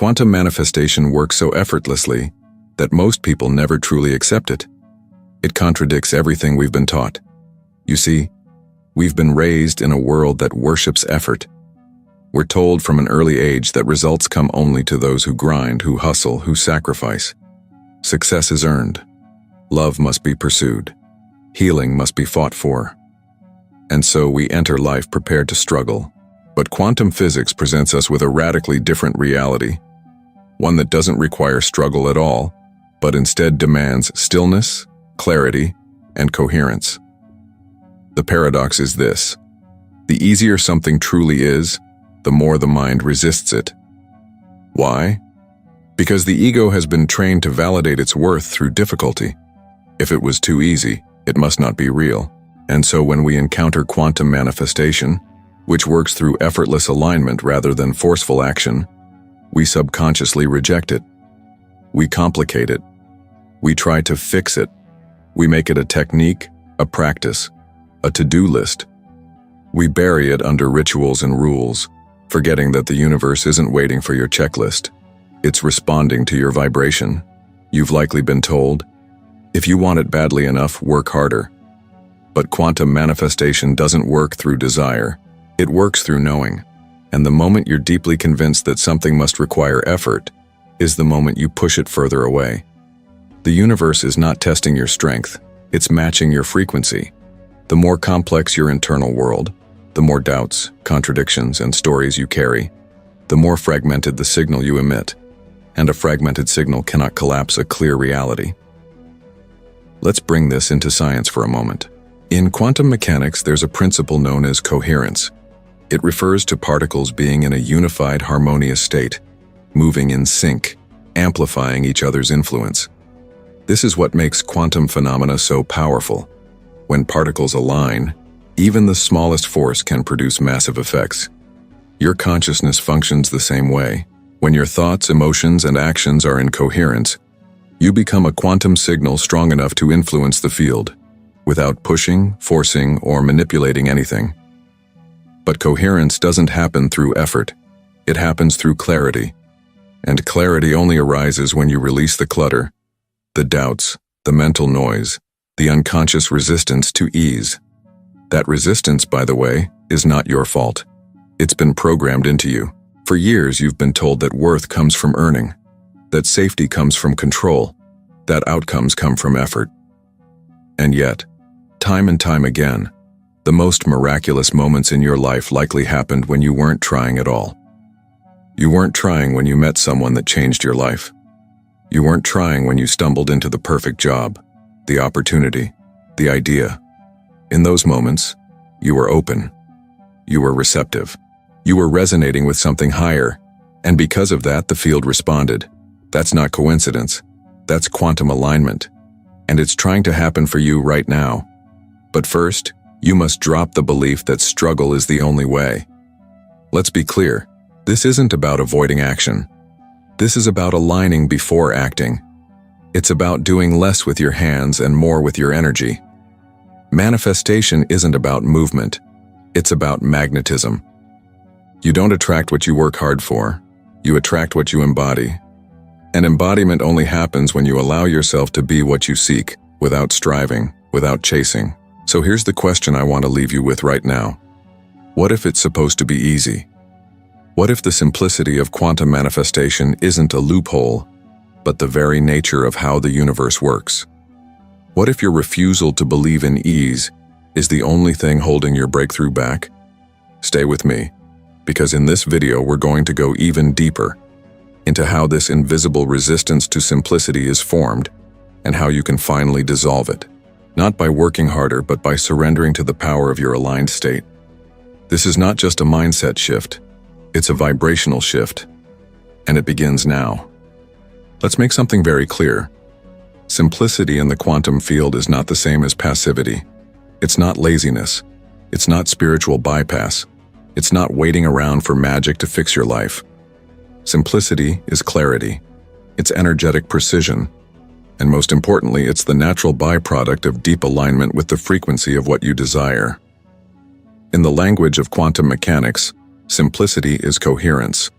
quantum manifestation works so effortlessly that most people never truly accept it. It contradicts everything we've been taught. You see, we've been raised in a world that worships effort. We're told from an early age that results come only to those who grind, who hustle, who sacrifice. Success is earned. Love must be pursued. Healing must be fought for. And so we enter life prepared to struggle. But quantum physics presents us with a radically different reality, one that doesn't require struggle at all, but instead demands stillness, clarity, and coherence. The paradox is this: the easier something truly is, the more the mind resists it. Why? Because the ego has been trained to validate its worth through difficulty. If it was too easy, it must not be real. And so when we encounter quantum manifestation, which works through effortless alignment rather than forceful action, we subconsciously reject it. We complicate it. We try to fix it. We make it a technique, a practice, a to-do list. We bury it under rituals and rules, forgetting that the universe isn't waiting for your checklist. It's responding to your vibration. You've likely been told, if you want it badly enough, work harder. But quantum manifestation doesn't work through desire. It works through knowing. And the moment you're deeply convinced that something must require effort is the moment you push it further away. The universe is not testing your strength. It's matching your frequency. The more complex your internal world, the more doubts, contradictions, and stories you carry, the more fragmented the signal you emit. And a fragmented signal cannot collapse a clear reality. Let's bring this into science for a moment. In quantum mechanics, there's a principle known as coherence. It refers to particles being in a unified, harmonious state, moving in sync, amplifying each other's influence. This is what makes quantum phenomena so powerful. When particles align, even the smallest force can produce massive effects. Your consciousness functions the same way. When your thoughts, emotions, and actions are in coherence, you become a quantum signal strong enough to influence the field, without pushing, forcing, or manipulating anything. But coherence doesn't happen through effort. It happens through clarity. And clarity only arises when you release the clutter, the doubts, the mental noise, the unconscious resistance to ease. That resistance, by the way, is not your fault. It's been programmed into you. For years, you've been told that worth comes from earning, that safety comes from control, that outcomes come from effort. And yet, time and time again, the most miraculous moments in your life likely happened when you weren't trying at all. You weren't trying when you met someone that changed your life. You weren't trying when you stumbled into the perfect job, the opportunity, the idea. In those moments, you were open. You were receptive. You were resonating with something higher, and because of that, the field responded. That's not coincidence. That's quantum alignment. And it's trying to happen for you right now. But first, you must drop the belief that struggle is the only way. Let's be clear, this isn't about avoiding action. This is about aligning before acting. It's about doing less with your hands and more with your energy. Manifestation isn't about movement. It's about magnetism. You don't attract what you work hard for. You attract what you embody. And embodiment only happens when you allow yourself to be what you seek, without striving, without chasing. So here's the question I want to leave you with right now. What if it's supposed to be easy? What if the simplicity of quantum manifestation isn't a loophole, but the very nature of how the universe works? What if your refusal to believe in ease is the only thing holding your breakthrough back? Stay with me, because in this video we're going to go even deeper into how this invisible resistance to simplicity is formed and how you can finally dissolve it, not by working harder but by surrendering to the power of your aligned state. This is not just a mindset shift, it's a vibrational shift, and it begins now. Let's make something very clear. Simplicity in the quantum field is not the same as passivity. It's not laziness. It's not spiritual bypass. It's not waiting around for magic to fix your life. Simplicity is clarity. It's energetic precision. And most importantly, it's the natural byproduct of deep alignment with the frequency of what you desire. In the language of quantum mechanics, simplicity is coherence.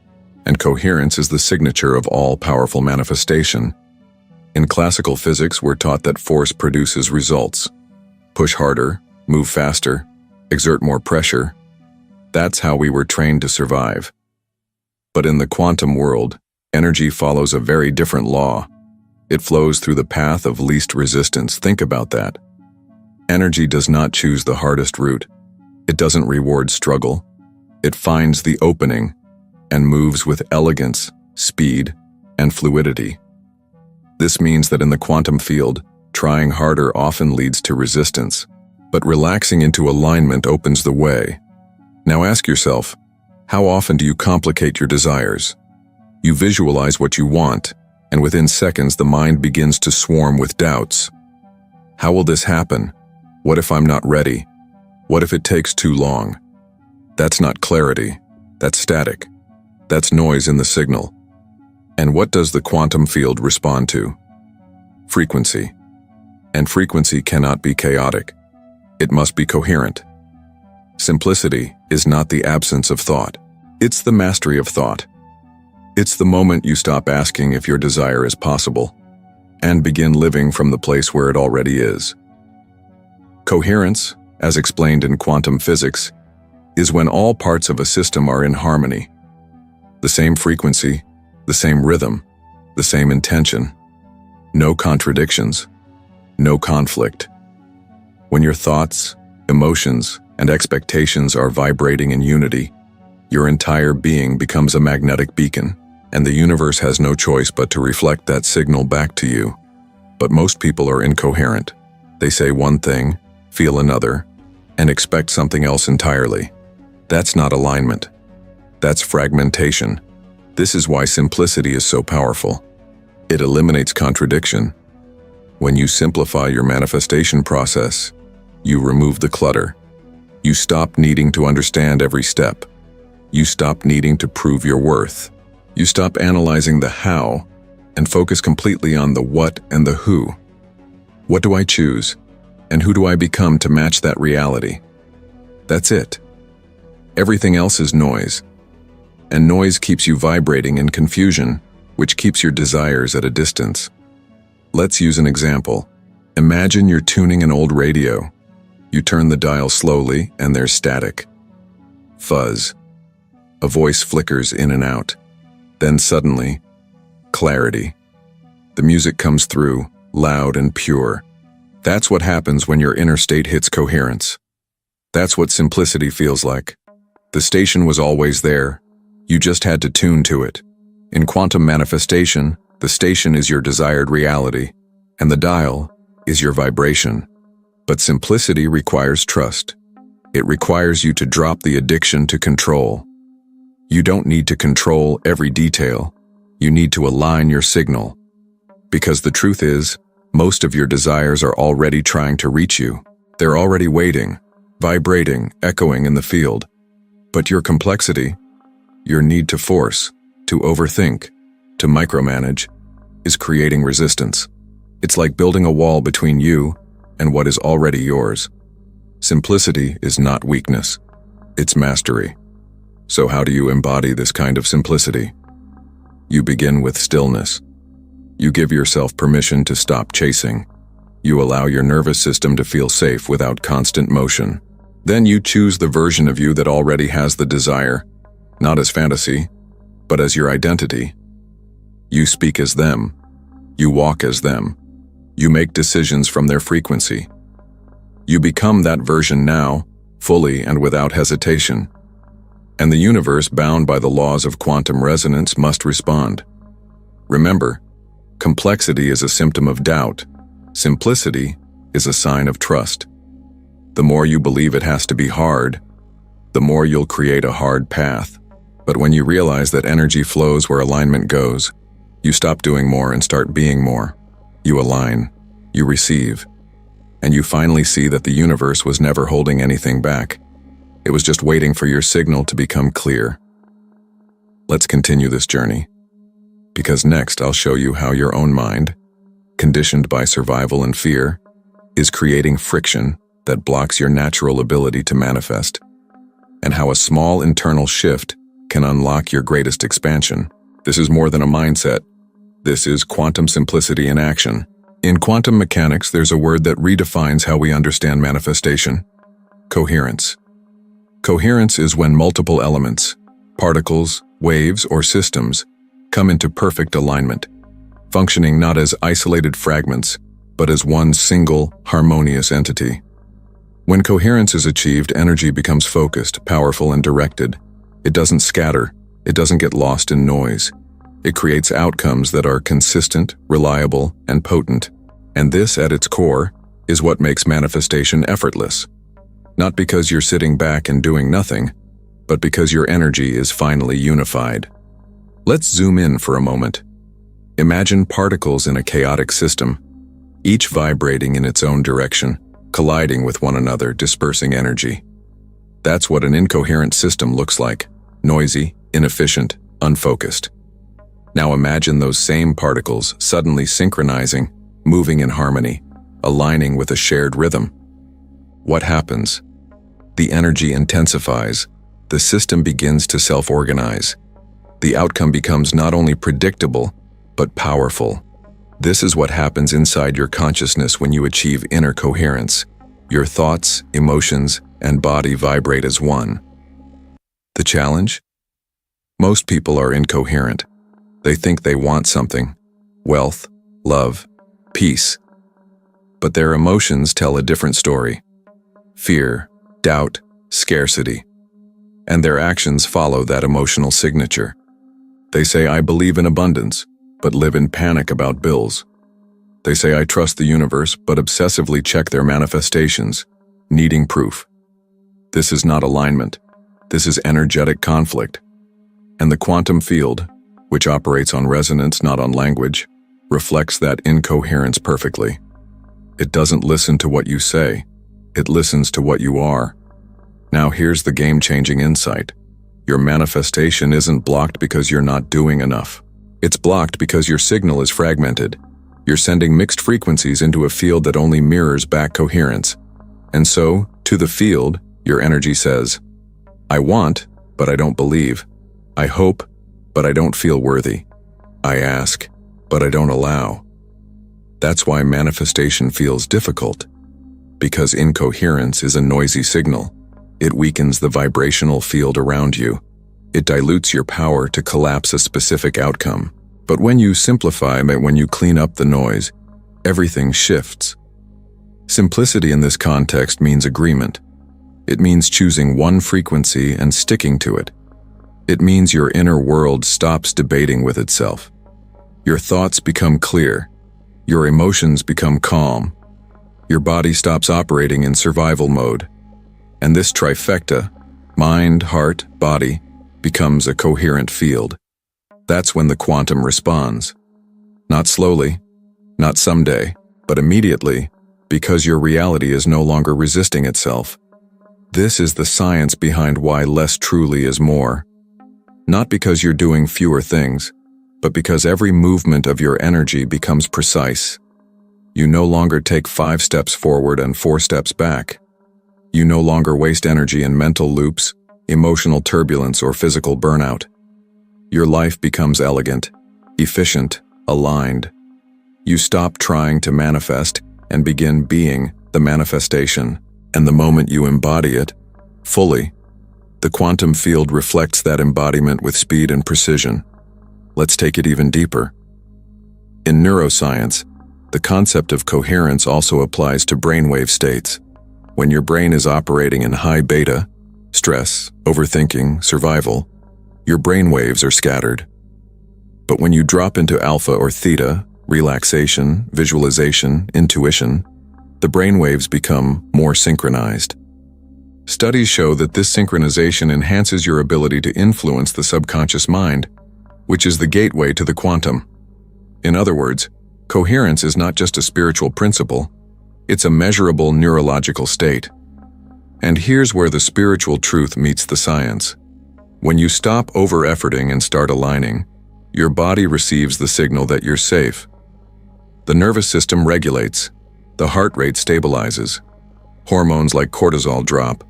and coherence is the signature of all powerful manifestation. In classical physics, we're taught that force produces results. Push harder, move faster, exert more pressure. That's how we were trained to survive. But in the quantum world, energy follows a very different law. It flows through the path of least resistance. Think about that. Energy does not choose the hardest route. It doesn't reward struggle. It finds the opening and moves with elegance, speed, and fluidity. This means that in the quantum field, trying harder often leads to resistance, but relaxing into alignment opens the way. Now ask yourself, how often do you complicate your desires? You visualize what you want, and within seconds the mind begins to swarm with doubts. How will this happen? What if I'm not ready? What if it takes too long? That's not clarity. That's static. That's noise in the signal. And what does the quantum field respond to? Frequency. And frequency cannot be chaotic. It must be coherent. Simplicity is not the absence of thought. It's the mastery of thought. It's the moment you stop asking if your desire is possible and begin living from the place where it already is. Coherence, as explained in quantum physics, is when all parts of a system are in harmony. The same frequency, the same rhythm, the same intention. No contradictions, no conflict. When your thoughts, emotions, and expectations are vibrating in unity, your entire being becomes a magnetic beacon, and the universe has no choice but to reflect that signal back to you. But most people are incoherent. They say one thing, feel another, and expect something else entirely. That's not alignment. That's fragmentation. This is why simplicity is so powerful. It eliminates contradiction. When you simplify your manifestation process, you remove the clutter. You stop needing to understand every step. You stop needing to prove your worth. You stop analyzing the how and focus completely on the what and the who. What do I choose? And who do I become to match that reality? That's it. Everything else is noise. And noise keeps you vibrating in confusion, which keeps your desires at a distance. Let's use an example. Imagine you're tuning an old radio. You turn the dial slowly and there's static. Fuzz. A voice flickers in and out. Then suddenly, clarity. The music comes through, loud and pure. That's what happens when your inner state hits coherence. That's what simplicity feels like. The station was always there. You just had to tune to it. In quantum manifestation, the station is your desired reality, and the dial is your vibration. But simplicity requires trust. It requires you to drop the addiction to control. You don't need to control every detail. You need to align your signal. Because the truth is, most of your desires are already trying to reach you. They're already waiting, vibrating, echoing in the field. But your complexity, your need to force, to overthink, to micromanage, is creating resistance. It's like building a wall between you and what is already yours. Simplicity is not weakness. It's mastery. So how do you embody this kind of simplicity? You begin with stillness. You give yourself permission to stop chasing. You allow your nervous system to feel safe without constant motion. Then you choose the version of you that already has the desire, not as fantasy, but as your identity. You speak as them. You walk as them. You make decisions from their frequency. You become that version now, fully and without hesitation. And the universe, bound by the laws of quantum resonance, must respond. Remember, complexity is a symptom of doubt. Simplicity is a sign of trust. The more you believe it has to be hard, the more you'll create a hard path. But when you realize that energy flows where alignment goes, you stop doing more and start being more. You align, you receive, and you finally see that the universe was never holding anything back. It was just waiting for your signal to become clear. Let's continue this journey, because next I'll show you how your own mind, conditioned by survival and fear, is creating friction that blocks your natural ability to manifest, and how a small internal shift can unlock your greatest expansion. This is more than a mindset. This is quantum simplicity in action. In quantum mechanics, there's a word that redefines how we understand manifestation: coherence. Coherence is when multiple elements, particles, waves, or systems come into perfect alignment, functioning not as isolated fragments, but as one single, harmonious entity. When coherence is achieved, energy becomes focused, powerful, and directed. It doesn't scatter. It doesn't get lost in noise. It creates outcomes that are consistent, reliable, and potent. And this, at its core, is what makes manifestation effortless. Not because you're sitting back and doing nothing, but because your energy is finally unified. Let's zoom in for a moment. Imagine particles in a chaotic system, each vibrating in its own direction, colliding with one another, dispersing energy. That's what an incoherent system looks like: noisy, inefficient, unfocused. Now imagine those same particles suddenly synchronizing, moving in harmony, aligning with a shared rhythm. What happens? The energy intensifies. The system begins to self-organize. The outcome becomes not only predictable, but powerful. This is what happens inside your consciousness when you achieve inner coherence. Your thoughts, emotions, and body vibrate as one. The challenge? Most people are incoherent. They think they want something: wealth, love, peace. But their emotions tell a different story: fear, doubt, scarcity. And their actions follow that emotional signature. They say, "I believe in abundance," but live in panic about bills. They say, "I trust the universe," but obsessively check their manifestations, needing proof. This is not alignment. This is energetic conflict. And the quantum field, which operates on resonance, not on language, reflects that incoherence perfectly. It doesn't listen to what you say. It listens to what you are. Now here's the game-changing insight. Your manifestation isn't blocked because you're not doing enough. It's blocked because your signal is fragmented. You're sending mixed frequencies into a field that only mirrors back coherence. And so, to the field, your energy says, "I want, but I don't believe. I hope, but I don't feel worthy. I ask, but I don't allow." That's why manifestation feels difficult. Because incoherence is a noisy signal. It weakens the vibrational field around you. It dilutes your power to collapse a specific outcome. But when you simplify, when you clean up the noise, everything shifts. Simplicity in this context means agreement. It means choosing one frequency and sticking to it. It means your inner world stops debating with itself. Your thoughts become clear. Your emotions become calm. Your body stops operating in survival mode. And this trifecta, mind, heart, body, becomes a coherent field. That's when the quantum responds. Not slowly, not someday, but immediately, because your reality is no longer resisting itself. This is the science behind why less truly is more. Not because you're doing fewer things, but because every movement of your energy becomes precise. You no longer take 5 steps forward and 4 steps back. You no longer waste energy in mental loops, emotional turbulence, or physical burnout. Your life becomes elegant, efficient, aligned. You stop trying to manifest and begin being the manifestation. And the moment you embody it, fully, the quantum field reflects that embodiment with speed and precision. Let's take it even deeper. In neuroscience, the concept of coherence also applies to brainwave states. When your brain is operating in high beta, stress, overthinking, survival, your brainwaves are scattered. But when you drop into alpha or theta, relaxation, visualization, intuition, the brainwaves become more synchronized. Studies show that this synchronization enhances your ability to influence the subconscious mind, which is the gateway to the quantum. In other words, coherence is not just a spiritual principle, it's a measurable neurological state. And here's where the spiritual truth meets the science. When you stop over-efforting and start aligning, your body receives the signal that you're safe. The nervous system regulates, the heart rate stabilizes, hormones like cortisol drop,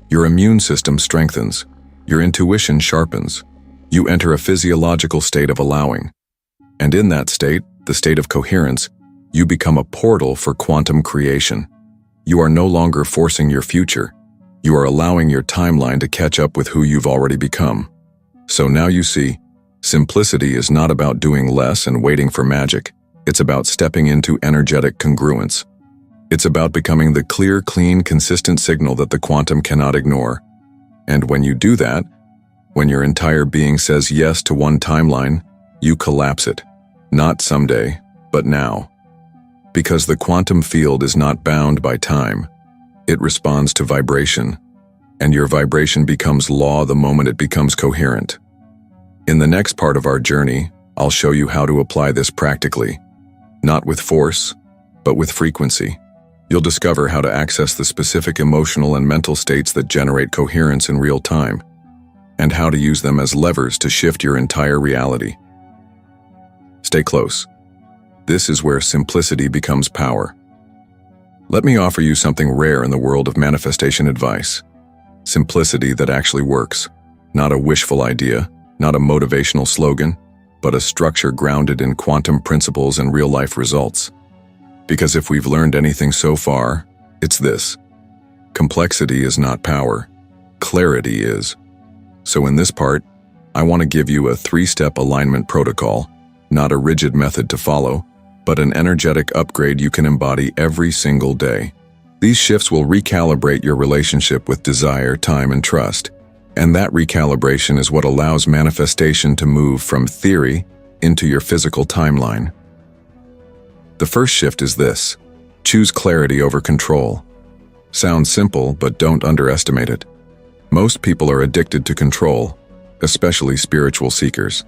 your immune system strengthens, Your intuition sharpens. You enter a physiological state of allowing. And in that state, the state of coherence, you become a portal for quantum creation. You are no longer forcing your future. You are allowing your timeline to catch up with who you've already become. So now you see, simplicity is not about doing less and waiting for magic. It's about stepping into energetic congruence. It's about becoming the clear, clean, consistent signal that the quantum cannot ignore. And when you do that, when your entire being says yes to one timeline, you collapse it. Not someday, but now. Because the quantum field is not bound by time. It responds to vibration, and your vibration becomes law the moment it becomes coherent. In the next part of our journey, I'll show you how to apply this practically, not with force, but with frequency. You'll discover how to access the specific emotional and mental states that generate coherence in real time, and how to use them as levers to shift your entire reality. Stay close. This is where simplicity becomes power. Let me offer you something rare in the world of manifestation advice. Simplicity that actually works. Not a wishful idea, not a motivational slogan, but a structure grounded in quantum principles and real-life results. Because if we've learned anything so far, it's this. Complexity is not power. Clarity is. So in this part, I want to give you a 3-step alignment protocol, not a rigid method to follow, but an energetic upgrade you can embody every single day. These shifts will recalibrate your relationship with desire, time, and trust. And that recalibration is what allows manifestation to move from theory into your physical timeline. The first shift is this. Choose clarity over control. Sounds simple, but don't underestimate it. Most people are addicted to control, especially spiritual seekers.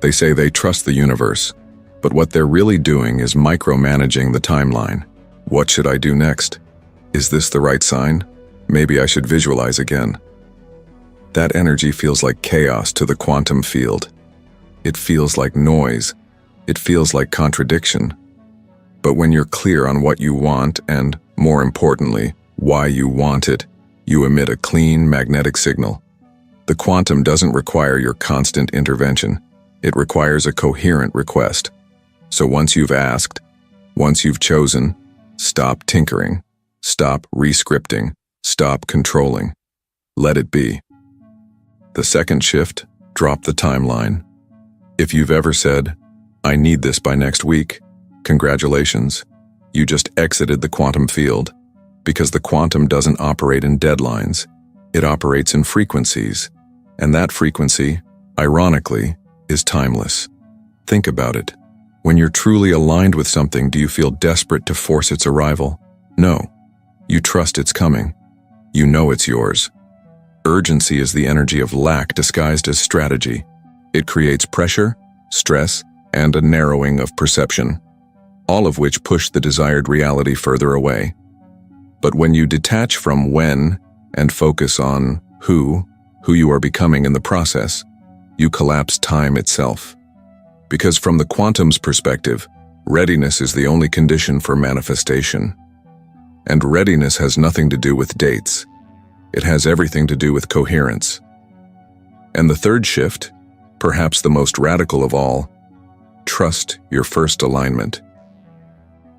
They say they trust the universe, but what they're really doing is micromanaging the timeline. What should I do next? Is this the right sign? Maybe I should visualize again. That energy feels like chaos to the quantum field. It feels like noise. It feels like contradiction. But when you're clear on what you want and, more importantly, why you want it, you emit a clean magnetic signal. The quantum doesn't require your constant intervention. It requires a coherent request. So once you've asked, once you've chosen, stop tinkering, stop re-scripting, stop controlling. Let it be. The second shift, drop the timeline. If you've ever said, I need this by next week, congratulations, you just exited the quantum field, because the quantum doesn't operate in deadlines. It operates in frequencies, and that frequency, ironically, is timeless. Think about it. When you're truly aligned with something, do you feel desperate to force its arrival? No. You trust it's coming. You know it's yours. Urgency is the energy of lack disguised as strategy. It creates pressure, stress, and a narrowing of perception, all of which push the desired reality further away. But when you detach from when and focus on who you are becoming in the process, you collapse time itself. Because from the quantum's perspective, readiness is the only condition for manifestation. And readiness has nothing to do with dates. It has everything to do with coherence. And the third shift, perhaps the most radical of all, trust your first alignment.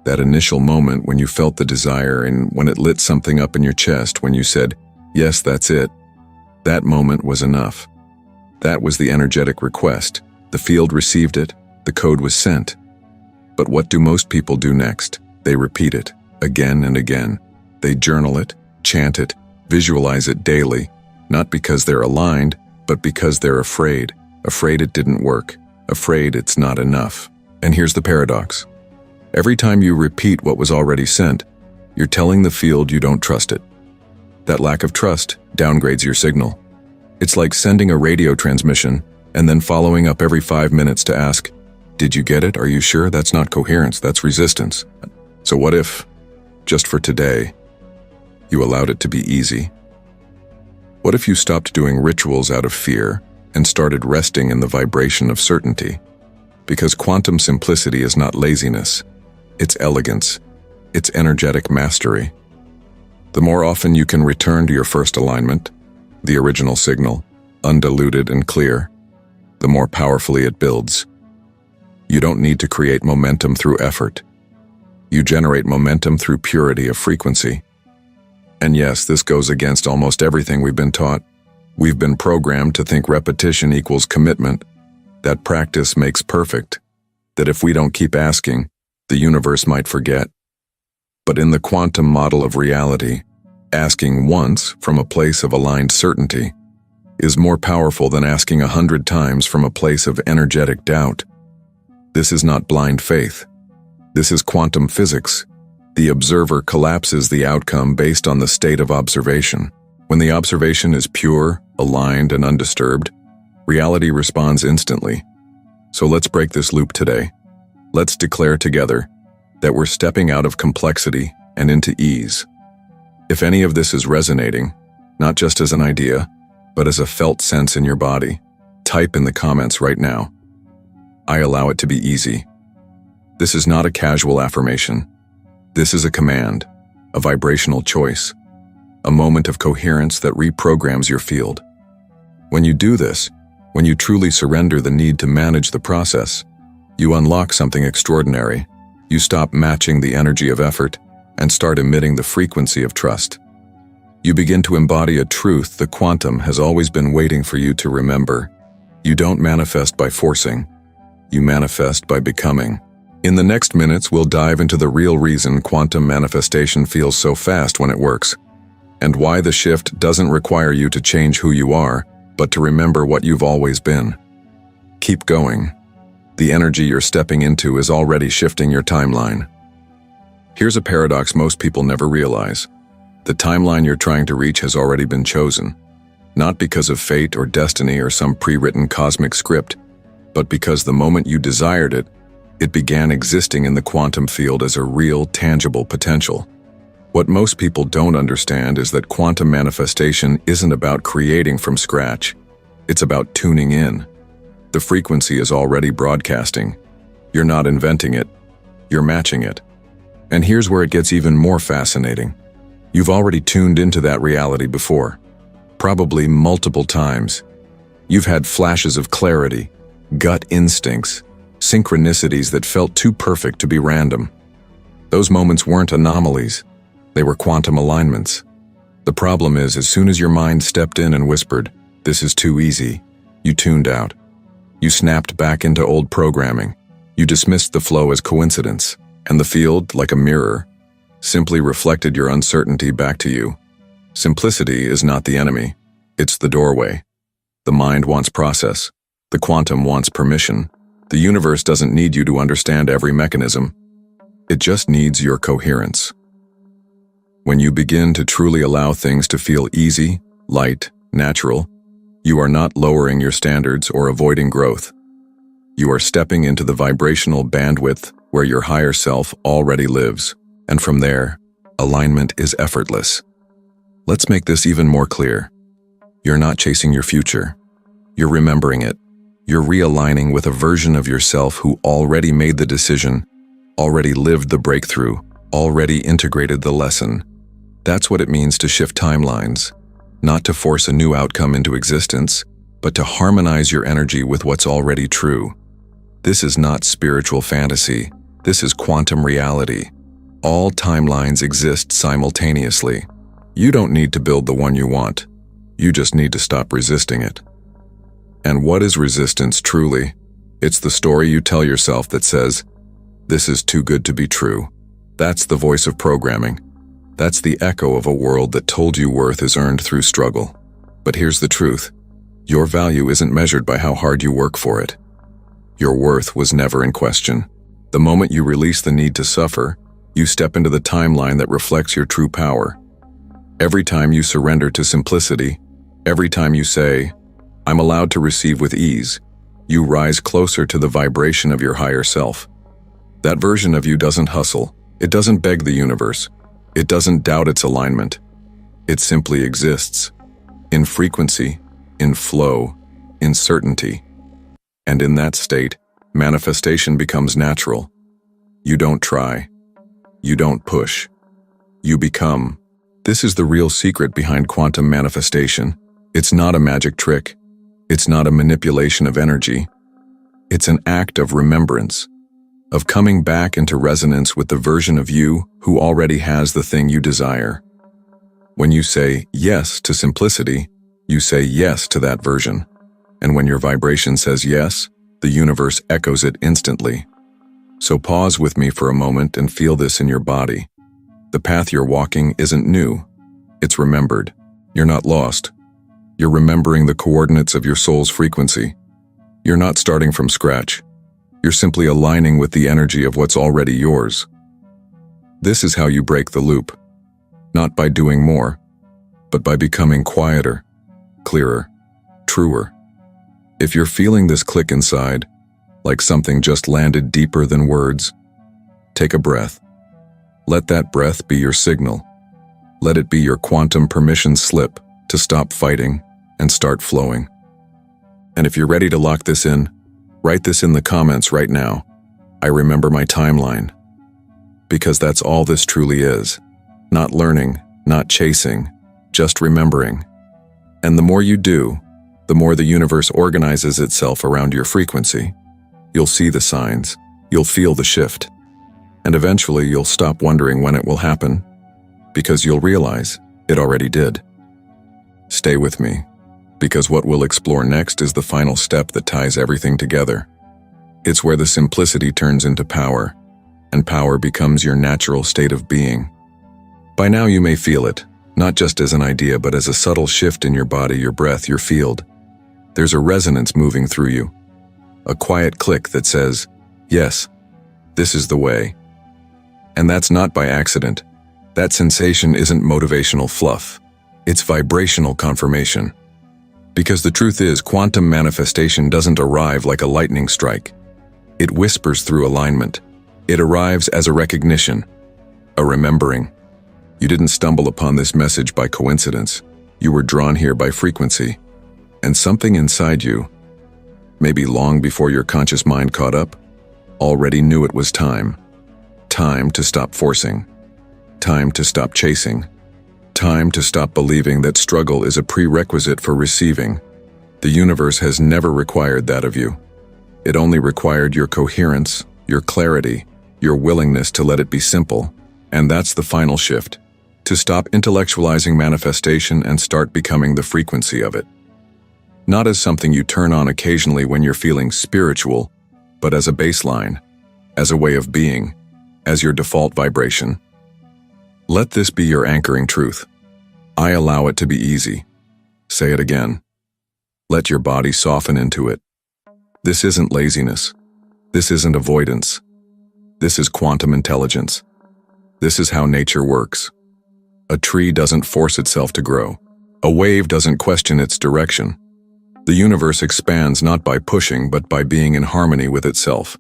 That initial moment when you felt the desire and when it lit something up in your chest, when you said, yes, that's it, that moment was enough. That was the energetic request. The field received it, the code was sent. But what do most people do next? They repeat it, again and again. They journal it, chant it, visualize it daily, not because they're aligned, but because they're afraid. Afraid it didn't work, afraid it's not enough. And here's the paradox. Every time you repeat what was already sent, you're telling the field you don't trust it. That lack of trust downgrades your signal. It's like sending a radio transmission and then following up every 5 minutes to ask, did you get it? Are you sure? That's not coherence, that's resistance. So what if, just for today, you allowed it to be easy? What if you stopped doing rituals out of fear and started resting in the vibration of certainty? Because quantum simplicity is not laziness, it's elegance, it's energetic mastery. The more often you can return to your first alignment, the original signal, undiluted and clear, the more powerfully it builds. You don't need to create momentum through effort. You generate momentum through purity of frequency. And yes, this goes against almost everything we've been taught. We've been programmed to think repetition equals commitment, that practice makes perfect, that if we don't keep asking, the universe might forget. But in the quantum model of reality, asking once from a place of aligned certainty is more powerful than asking 100 times from a place of energetic doubt. This is not blind faith. This is quantum physics. The observer collapses the outcome based on the state of observation. When the observation is pure, aligned, and undisturbed, reality responds instantly. So let's break this loop today. Let's declare together that we're stepping out of complexity and into ease. If any of this is resonating, not just as an idea, but as a felt sense in your body, type in the comments right now. I allow it to be easy. This is not a casual affirmation. This is a command, a vibrational choice, a moment of coherence that reprograms your field. When you do this, when you truly surrender the need to manage the process, you unlock something extraordinary. You stop matching the energy of effort and start emitting the frequency of trust. You begin to embody a truth the quantum has always been waiting for you to remember. You don't manifest by forcing. You manifest by becoming. In the next minutes, we'll dive into the real reason quantum manifestation feels so fast when it works, and why the shift doesn't require you to change who you are, but to remember what you've always been. Keep going. The energy you're stepping into is already shifting your timeline. Here's a paradox most people never realize. The timeline you're trying to reach has already been chosen, not because of fate or destiny or some pre-written cosmic script, but because the moment you desired it, it began existing in the quantum field as a real, tangible potential. What most people don't understand is that quantum manifestation isn't about creating from scratch. It's about tuning in. The frequency is already broadcasting. You're not inventing it. You're matching it. And here's where it gets even more fascinating. You've already tuned into that reality before, probably multiple times. You've had flashes of clarity, gut instincts, synchronicities that felt too perfect to be random. Those moments weren't anomalies. They were quantum alignments. The problem is, as soon as your mind stepped in and whispered, "This is too easy," you tuned out. You snapped back into old programming. You dismissed the flow as coincidence, and the field, like a mirror, simply reflected your uncertainty back to you. Simplicity is not the enemy. It's the doorway. The mind wants process. The quantum wants permission. The universe doesn't need you to understand every mechanism. It just needs your coherence. When you begin to truly allow things to feel easy, light, natural, you are not lowering your standards or avoiding growth. You are stepping into the vibrational bandwidth where your higher self already lives. And from there, alignment is effortless. Let's make this even more clear. You're not chasing your future. You're remembering it. You're realigning with a version of yourself who already made the decision, already lived the breakthrough, already integrated the lesson. That's what it means to shift timelines, not to force a new outcome into existence, but to harmonize your energy with what's already true. This is not spiritual fantasy. This is quantum reality. All timelines exist simultaneously. You don't need to build the one you want. You just need to stop resisting it. And what is resistance truly? It's the story you tell yourself that says, "This is too good to be true." That's the voice of programming. That's the echo of a world that told you worth is earned through struggle. But here's the truth. Your value isn't measured by how hard you work for it. Your worth was never in question. The moment you release the need to suffer, you step into the timeline that reflects your true power. Every time you surrender to simplicity, every time you say, "I'm allowed to receive with ease," you rise closer to the vibration of your higher self. That version of you doesn't hustle. It doesn't beg the universe. It doesn't doubt its alignment. It simply exists. In frequency, in flow, in certainty. And in that state, manifestation becomes natural. You don't try. You don't push. You become. This is the real secret behind quantum manifestation. It's not a magic trick. It's not a manipulation of energy. It's an act of remembrance, of coming back into resonance with the version of you who already has the thing you desire. When you say yes to simplicity, you say yes to that version. And when your vibration says yes, the universe echoes it instantly. So pause with me for a moment and feel this in your body. The path you're walking isn't new. It's remembered. You're not lost. You're remembering the coordinates of your soul's frequency. You're not starting from scratch. You're simply aligning with the energy of what's already yours. This is how you break the loop. Not by doing more, but by becoming quieter, clearer, truer. If you're feeling this click inside, like something just landed deeper than words, take a breath. Let that breath be your signal. Let it be your quantum permission slip to stop fighting and start flowing. And if you're ready to lock this in, write this in the comments right now. I remember my timeline. Because that's all this truly is. Not learning, not chasing, just remembering. And the more you do, the more the universe organizes itself around your frequency. You'll see the signs, you'll feel the shift, and eventually you'll stop wondering when it will happen, because you'll realize it already did. Stay with me, because what we'll explore next is the final step that ties everything together. It's where the simplicity turns into power, and power becomes your natural state of being. By now you may feel it, not just as an idea but as a subtle shift in your body, your breath, your field. There's a resonance moving through you. A quiet click that says, yes, this is the way. And that's not by accident. That sensation isn't motivational fluff. It's vibrational confirmation. Because the truth is, quantum manifestation doesn't arrive like a lightning strike. It whispers through alignment. It arrives as a recognition, a remembering. You didn't stumble upon this message by coincidence. You were drawn here by frequency. And something inside you, maybe long before your conscious mind caught up, already knew it was time. Time to stop forcing. Time to stop chasing. Time to stop believing that struggle is a prerequisite for receiving. The universe has never required that of you. It only required your coherence, your clarity, your willingness to let it be simple. And that's the final shift. To stop intellectualizing manifestation and start becoming the frequency of it. Not as something you turn on occasionally when you're feeling spiritual, but as a baseline, as a way of being, as your default vibration. Let this be your anchoring truth. I allow it to be easy. Say it again. Let your body soften into it. This isn't laziness. This isn't avoidance. This is quantum intelligence. This is how nature works. A tree doesn't force itself to grow. A wave doesn't question its direction. The universe expands not by pushing, but by being in harmony with itself.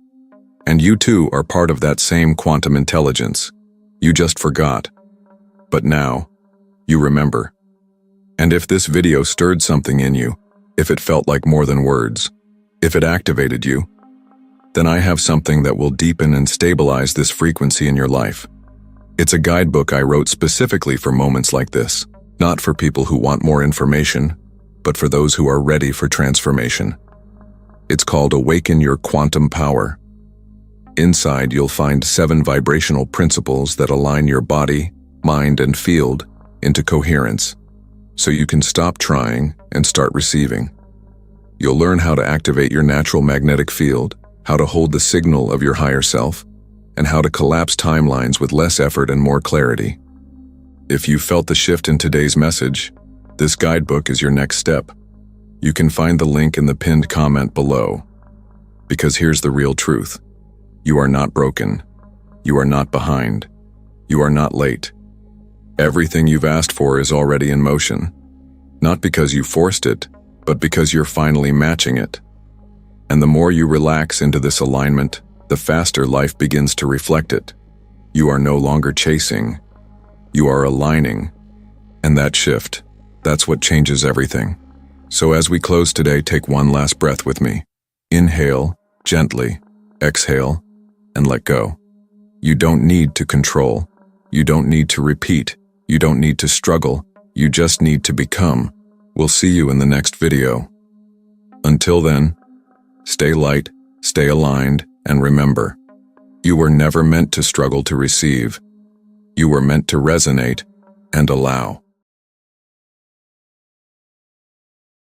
And you too are part of that same quantum intelligence. You just forgot. But now, you remember. And if this video stirred something in you, if it felt like more than words, if it activated you, then I have something that will deepen and stabilize this frequency in your life. It's a guidebook I wrote specifically for moments like this, not for people who want more information, but for those who are ready for transformation. It's called Awaken Your Quantum Power. Inside, you'll find 7 vibrational principles that align your body, mind, and field into coherence, so you can stop trying and start receiving. You'll learn how to activate your natural magnetic field, how to hold the signal of your higher self, and how to collapse timelines with less effort and more clarity. If you felt the shift in today's message, this guidebook is your next step. You can find the link in the pinned comment below. Because here's the real truth. You are not broken. You are not behind. You are not late. Everything you've asked for is already in motion. Not because you forced it, but because you're finally matching it. And the more you relax into this alignment, the faster life begins to reflect it. You are no longer chasing. You are aligning. And that shift, that's what changes everything. So as we close today, take one last breath with me. Inhale, gently. Exhale, and let go. You don't need to control. You don't need to repeat. You don't need to struggle. You just need to become. We'll see you in the next video. Until then, stay light, stay aligned, and remember, you were never meant to struggle to receive. You were meant to resonate and allow.